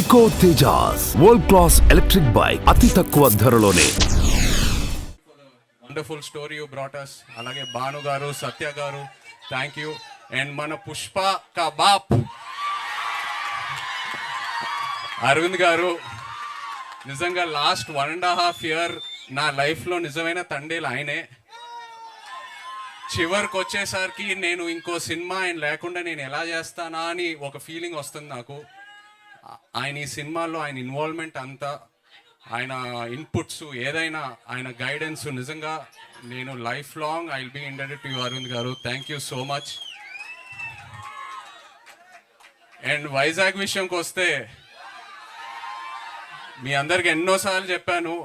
Eco Tejas world class electric bike అతి తక్కువ ధరలోనే. Wonderful story you brought us. అలాగే భాను గారు, సత్య గారు, థ్యాంక్ యూ. అండ్ మన పుష్ప కా బాప్ అరవింద్ గారు, నిజంగా లాస్ట్ 1.5 year నా లైఫ్లో నిజమైన తండేలు ఆయనే. చివరికి వచ్చేసరికి నేను ఇంకో సినిమా ఆయన లేకుండా నేను ఎలా చేస్తానా అని ఒక ఫీలింగ్ వస్తుంది నాకు. ఆయన ఈ సినిమాల్లో ఆయన ఇన్వాల్వ్మెంట్ అంతా, ఆయన ఇన్పుట్స్, ఏదైనా ఆయన గైడెన్స్, నిజంగా నేను life long I will be indebted to you Aravind garu. Thank you so much. And Vizag విషయంకి వస్తే మీ అందరికి ఎన్నోసార్లు చెప్పాను,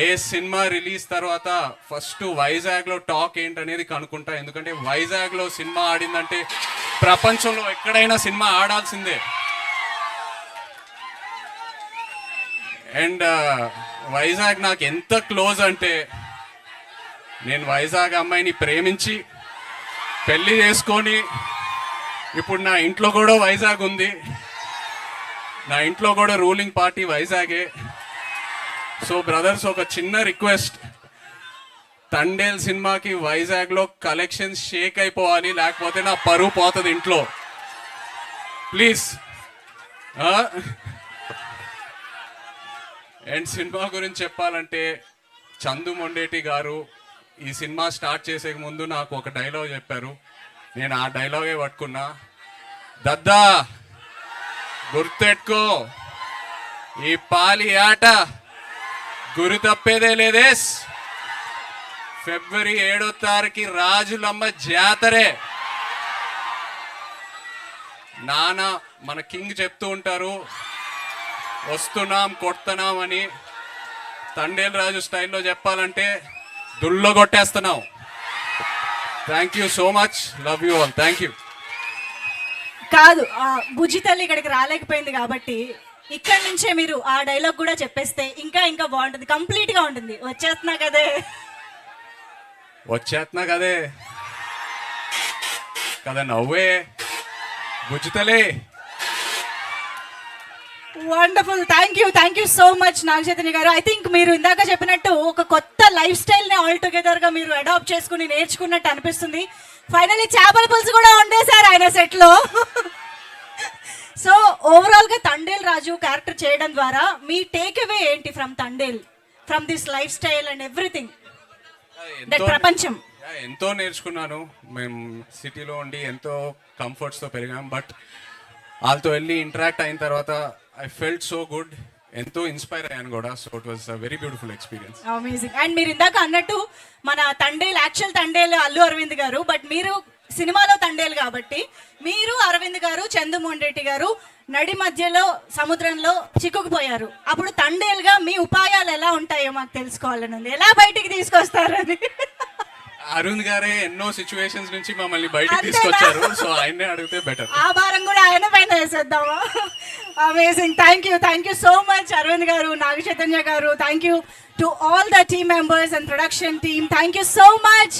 ఏ సినిమా రిలీజ్ తర్వాత ఫస్ట్ వైజాగ్లో టాక్ ఏంటనేది కనుక్కుంటా. ఎందుకంటే వైజాగ్లో సినిమా ఆడిందంటే ప్రపంచంలో ఎక్కడైనా సినిమా ఆడాల్సిందే. అండ్ వైజాగ్ నాకు ఎంత క్లోజ్ అంటే, నేను వైజాగ్ అమ్మాయిని ప్రేమించి పెళ్లి చేసుకొని ఇప్పుడు నా ఇంట్లో కూడా వైజాగ్ ఉంది. నా ఇంట్లో కూడా రూలింగ్ పార్టీ వైజాగే. సో బ్రదర్స్, ఒక చిన్న రిక్వెస్ట్, తండేల్ సినిమాకి వైజాగ్లో కలెక్షన్స్ షేక్ అయిపోవాలి, లేకపోతే నా పరువు పోతుంది ఇంట్లో. ప్లీజ్. అండ్ సినిమా గురించి చెప్పాలంటే, చందు మొండేటి గారు ఈ సినిమా స్టార్ట్ చేసే ముందు నాకు ఒక డైలాగ్ చెప్పారు. నేను ఆ డైలాగే పట్టుకున్నా. దద్దా గుర్తెట్టుకో, ఈ పాలి ఆట గురి తప్పేదే లేదేస్. February 7వ రాజులమ్మ జాతరే. నాన్న మన కింగ్ చెప్తూ ఉంటారు, వస్తున్నాం కొడుతున్నాం అని. తండేల్ రాజు స్టైల్లో చెప్పాలంటే దుల్లో కొట్టేస్తున్నాం. Thank you so much. Love you all. Thank you. కాదు, బుజ్జి తల్లి ఇక్కడికి రాలేకపోయింది కాబట్టి ఇక్కడ నుంచే మీరు ఆ డైలాగ్ కూడా చెప్పేస్తే ఇంకా ఇంకా బాగుంటుంది, కంప్లీట్ గా ఉంటుంది. వచ్చేస్తున్నా కదే కదా నవ్వే బుజ్జితలే. Wonderful. Thank you so much Naga Chaitanya garu. I think మీరు ఇందాక చెప్పినట్టు ఒక కొత్త లైఫ్ స్టైల్ ని ఆల్ టుగెదర్ గా మీరు అడాప్ట్ చేసుకుని నేర్చుకున్నట్టు అనిపిస్తుంది. ఫైనల్లీ చేపల పులుసు కూడా వండేశారు ఆయన సెట్ లో. సో ఓవరాల్ గా తండేల్ రాజు క్యారెక్టర్ చేయడం ద్వారా మీ టేక్ అవే ఏంటి from Thandel, from this life style and everything, that ప్రపంచం? ఎంతో నేర్చుకున్నాను. మేము సిటీలో ఉండి ఎంతో కంఫర్ట్స్తో పెరిగాం. బట్ వాళ్ళతో వెళ్ళి ఇంటరాక్ట్ అయిన తర్వాత ఐ ఫెల్ట్ సో గుడ్. ఎంతో ఇన్స్పైర్ అయ్యాను కూడా. So it was a very beautiful experience. Amazing. And మీరు ఇందాక అన్నట్టు మన తండేల్, యాక్చువల్ తండేల్ అల్లు అరవింద్ గారు, బట్ మీరు సినిమాలో తండేల్ కాబట్టి మీరు అరవింద్ గారు, చందుమోహన్ రెడ్డి గారు నడి మధ్యలో సముద్రంలో చిక్కుకుపోయారు. అప్పుడు తండేల్ గా మీ ఉపాయాలు ఎలా ఉంటాయో మాకు తెలుసుకోవాలని ఉంది. ఎలా బయటికి తీసుకొస్తారని. అరుణ్ గారే ఎన్నో సిచ్యువేషన్స్ నుంచి మమ్మల్ని బయటకు తీసుకొచ్చారు. సో ఆయన్నే అడిగితే బెటర్. ఆ భారం కూడా ఆయన పైన వేసేద్దామా? Amazing. Thank you so much Aravind garu, Naga Chaitanya garu. Thank you to all the team members and production team. Thank you so much.